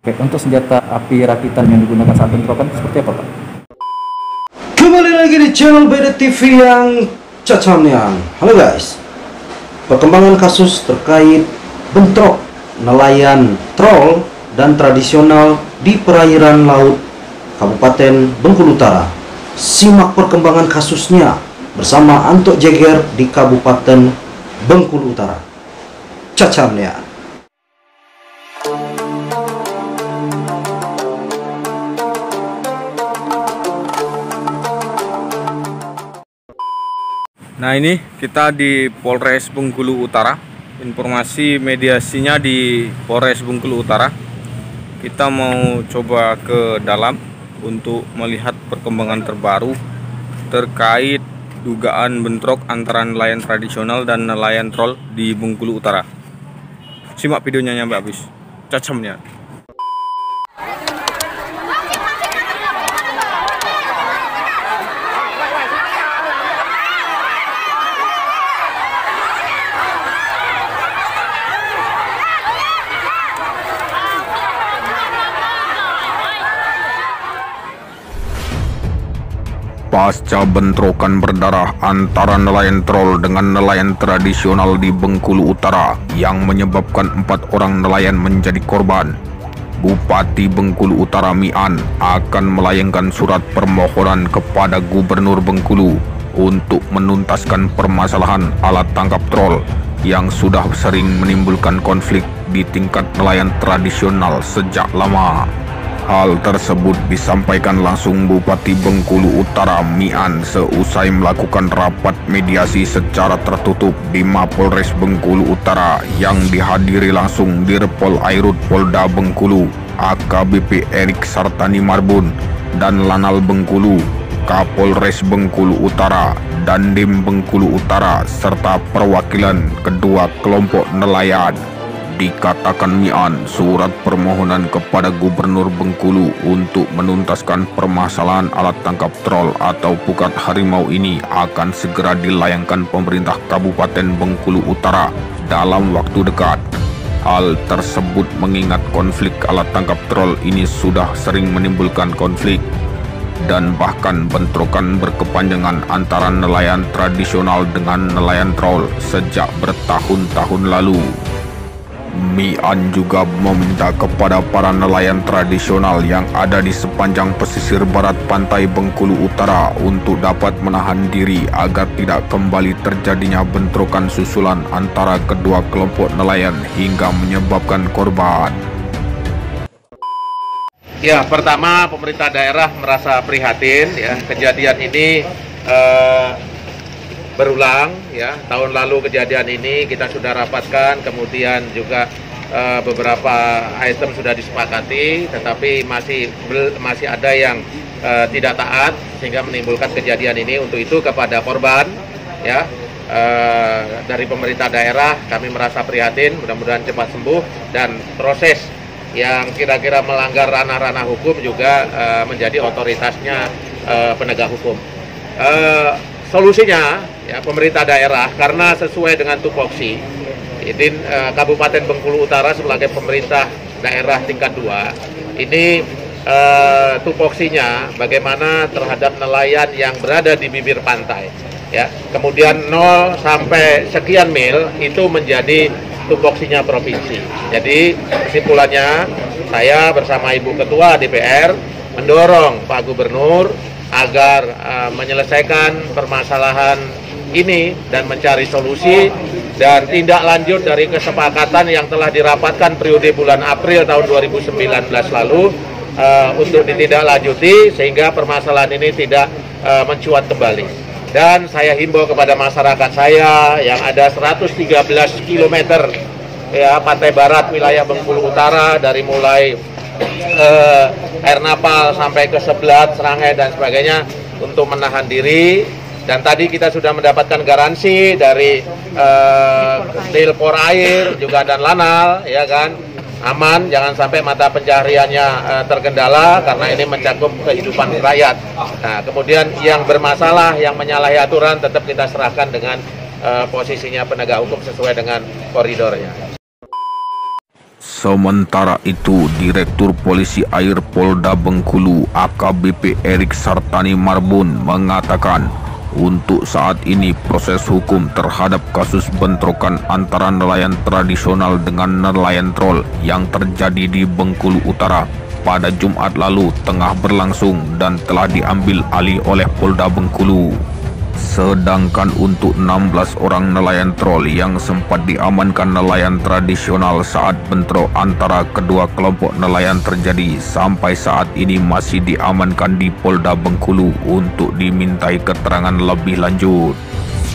Oke, untuk senjata api rakitan yang digunakan saat bentrokan seperti apa, Pak? Kembali lagi di channel BD TV yang cacamnya. Halo guys, perkembangan kasus terkait bentrok nelayan troll dan tradisional di perairan laut Kabupaten Bengkulu Utara. Simak perkembangan kasusnya bersama Anto Jeger di Kabupaten Bengkulu Utara. Cacamnya. Nah, ini kita di Polres Bengkulu Utara. Informasi mediasinya di Polres Bengkulu Utara. Kita mau coba ke dalam untuk melihat perkembangan terbaru terkait dugaan bentrok antara nelayan tradisional dan nelayan troll di Bengkulu Utara. Simak videonya sampai habis. Cacamnya. Pasca bentrokan berdarah antara nelayan troll dengan nelayan tradisional di Bengkulu Utara yang menyebabkan 4 orang nelayan menjadi korban, Bupati Bengkulu Utara Mian akan melayangkan surat permohonan kepada Gubernur Bengkulu untuk menuntaskan permasalahan alat tangkap troll yang sudah sering menimbulkan konflik di tingkat nelayan tradisional sejak lama. Hal tersebut disampaikan langsung Bupati Bengkulu Utara Mian seusai melakukan rapat mediasi secara tertutup di Mapolres Bengkulu Utara yang dihadiri langsung Dirpol Airut Polda Bengkulu, AKBP Erik Sartani Marbun, dan Lanal Bengkulu, Kapolres Bengkulu Utara, Dandim Bengkulu Utara, serta perwakilan kedua kelompok nelayan. Dikatakan Mian, surat permohonan kepada Gubernur Bengkulu untuk menuntaskan permasalahan alat tangkap troll atau pukat harimau ini akan segera dilayangkan pemerintah Kabupaten Bengkulu Utara dalam waktu dekat. Hal tersebut mengingat konflik alat tangkap troll ini sudah sering menimbulkan konflik dan bahkan bentrokan berkepanjangan antara nelayan tradisional dengan nelayan troll sejak bertahun-tahun lalu. Mian juga meminta kepada para nelayan tradisional yang ada di sepanjang pesisir barat pantai Bengkulu Utara untuk dapat menahan diri agar tidak kembali terjadinya bentrokan susulan antara kedua kelompok nelayan hingga menyebabkan korban. Ya, pertama pemerintah daerah merasa prihatin ya, kejadian ini berulang ya. Tahun lalu kejadian ini kita sudah rapatkan, kemudian juga beberapa item sudah disepakati, tetapi masih ada yang tidak taat sehingga menimbulkan kejadian ini. Untuk itu kepada korban ya, dari pemerintah daerah kami merasa prihatin, mudah-mudahan cepat sembuh dan proses yang kira-kira melanggar ranah-ranah hukum juga menjadi otoritasnya penegak hukum. Solusinya ya, pemerintah daerah karena sesuai dengan tupoksi Kabupaten Bengkulu Utara sebagai pemerintah daerah tingkat 2 ini tupoksinya bagaimana terhadap nelayan yang berada di bibir pantai ya, kemudian 0 sampai sekian mil itu menjadi tupoksinya provinsi. Jadi kesimpulannya saya bersama Ibu Ketua DPR mendorong Pak Gubernur agar menyelesaikan permasalahan ini dan mencari solusi dan tindak lanjut dari kesepakatan yang telah dirapatkan periode bulan April tahun 2019 lalu untuk ditindaklanjuti sehingga permasalahan ini tidak mencuat kembali. Dan saya himbau kepada masyarakat saya yang ada 113 km ya pantai barat wilayah Bengkulu Utara dari mulai air napal sampai ke Seblat, Serangkai dan sebagainya untuk menahan diri. Dan tadi kita sudah mendapatkan garansi dari Dirpol Air juga dan Lanal ya kan, aman, jangan sampai mata pencahariannya terkendala karena ini mencakup kehidupan rakyat. Nah, kemudian yang bermasalah, yang menyalahi aturan tetap kita serahkan dengan posisinya penegak hukum sesuai dengan koridornya. Sementara itu, Direktur Polisi Air Polda Bengkulu AKBP Erik Sartani Marbun mengatakan untuk saat ini proses hukum terhadap kasus bentrokan antara nelayan tradisional dengan nelayan troll yang terjadi di Bengkulu Utara pada Jumat lalu tengah berlangsung dan telah diambil alih oleh Polda Bengkulu. Sedangkan untuk 16 orang nelayan troll yang sempat diamankan nelayan tradisional saat bentrok antara kedua kelompok nelayan terjadi sampai saat ini masih diamankan di Polda Bengkulu untuk dimintai keterangan lebih lanjut.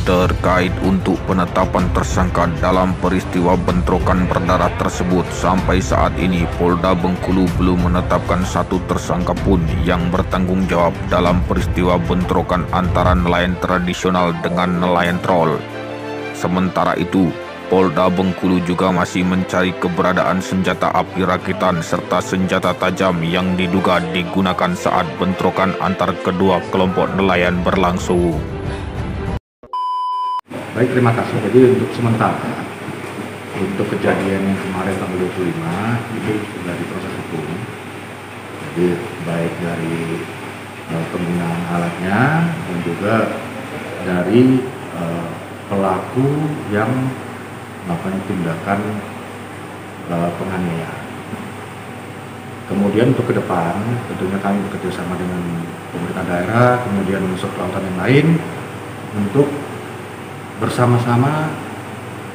Terkait untuk penetapan tersangka dalam peristiwa bentrokan berdarah tersebut, sampai saat ini Polda Bengkulu belum menetapkan satu tersangka pun yang bertanggung jawab dalam peristiwa bentrokan antara nelayan tradisional dengan nelayan troll. Sementara itu, Polda Bengkulu juga masih mencari keberadaan senjata api rakitan serta senjata tajam yang diduga digunakan saat bentrokan antar kedua kelompok nelayan berlangsung. Baik, terima kasih. Jadi untuk sementara, untuk kejadian yang kemarin tanggal 25 itu sudah diproses hukum. Jadi baik dari penggunaan alatnya dan juga dari pelaku yang melakukan tindakan penganiayaan. Kemudian untuk ke depan, tentunya kami bekerjasama dengan pemerintah daerah, kemudian unsur kelautan yang lain untuk bersama-sama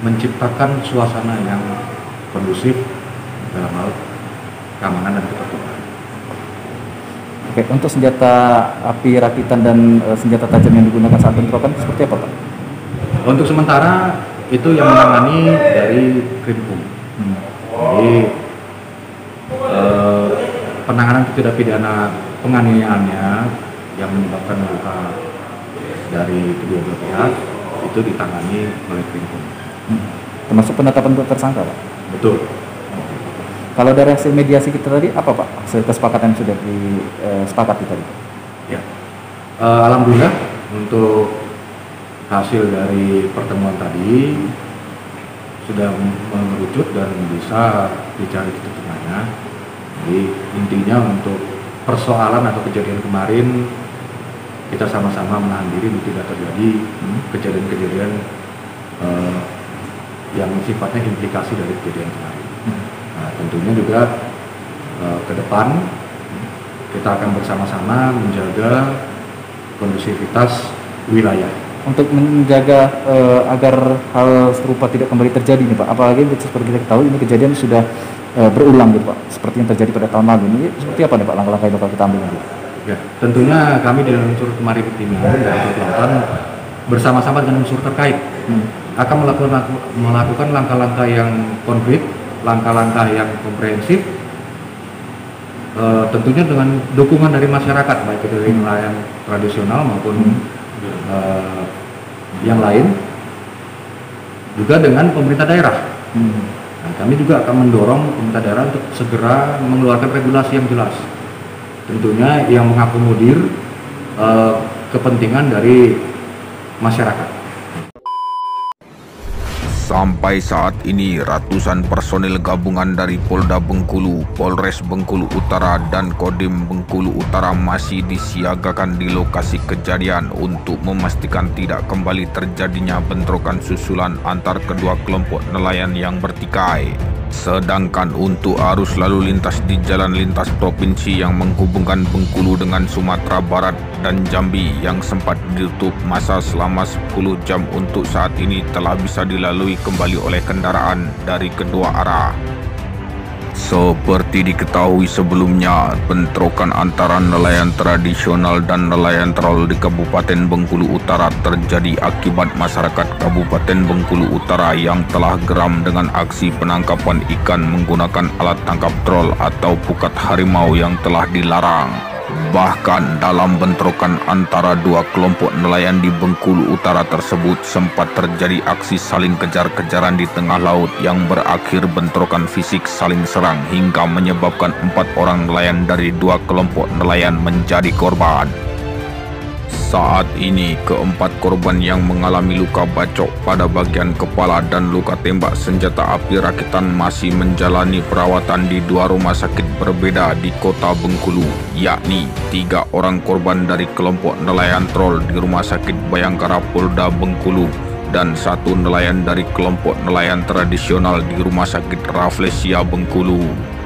menciptakan suasana yang kondusif dalam hal keamanan dan ketertiban. Oke, untuk senjata api rakitan dan senjata tajam yang digunakan saat bentrokan seperti apa, Pak? Untuk sementara itu yang menangani dari Krimkum. Jadi penanganan tindak pidana penganiayaannya yang menyebabkan luka dari kedua belah pihak itu ditangani oleh Krimkum. Termasuk penetapan tersangka, Pak? Betul. Kalau dari hasil mediasi kita tadi, apa Pak hasil kesepakatan yang sudah disepakati tadi? Ya, alhamdulillah untuk hasil dari pertemuan tadi sudah mengerucut dan bisa dicari titik tengahnya. Jadi intinya untuk persoalan atau kejadian kemarin kita sama-sama menahan diri untuk tidak terjadi kejadian-kejadian yang sifatnya implikasi dari kejadian kemarin. Nah, tentunya juga ke depan kita akan bersama-sama menjaga kondusivitas wilayah. Untuk menjaga agar hal serupa tidak kembali terjadi nih Pak, apalagi seperti kita ketahui ini kejadian sudah berulang gitu Pak, seperti yang terjadi pada tahun lalu. Ini seperti apa nih Pak langkah-langkah yang bakal kita ambil nanti? Ya, tentunya kami dari unsur kemaritiman dan kelautan bersama-sama dengan unsur terkait akan melakukan langkah-langkah yang konkret, langkah-langkah yang komprehensif, tentunya dengan dukungan dari masyarakat baik itu dari nelayan tradisional maupun yang lain, juga dengan pemerintah daerah. Nah, kami juga akan mendorong pemerintah daerah untuk segera mengeluarkan regulasi yang jelas, tentunya yang mengakomodir kepentingan dari masyarakat. Sampai saat ini, ratusan personil gabungan dari Polda Bengkulu, Polres Bengkulu Utara, dan Kodim Bengkulu Utara masih disiagakan di lokasi kejadian untuk memastikan tidak kembali terjadinya bentrokan susulan antar kedua kelompok nelayan yang bertikai. Sedangkan untuk arus lalu lintas di jalan lintas provinsi yang menghubungkan Bengkulu dengan Sumatera Barat dan Jambi yang sempat ditutup masa selama 10 jam untuk saat ini telah bisa dilalui kembali oleh kendaraan dari kedua arah. Seperti diketahui sebelumnya, bentrokan antara nelayan tradisional dan nelayan troll di Kabupaten Bengkulu Utara terjadi akibat masyarakat Kabupaten Bengkulu Utara yang telah geram dengan aksi penangkapan ikan menggunakan alat tangkap troll atau pukat harimau yang telah dilarang. Bahkan dalam bentrokan antara dua kelompok nelayan di Bengkulu Utara tersebut sempat terjadi aksi saling kejar-kejaran di tengah laut yang berakhir bentrokan fisik saling serang hingga menyebabkan 4 orang nelayan dari dua kelompok nelayan menjadi korban. Saat ini, keempat korban yang mengalami luka bacok pada bagian kepala dan luka tembak senjata api rakitan masih menjalani perawatan di 2 rumah sakit berbeda di kota Bengkulu, yakni 3 orang korban dari kelompok nelayan trol di Rumah Sakit Bayangkara Polda Bengkulu dan 1 nelayan dari kelompok nelayan tradisional di Rumah Sakit Rafflesia Bengkulu.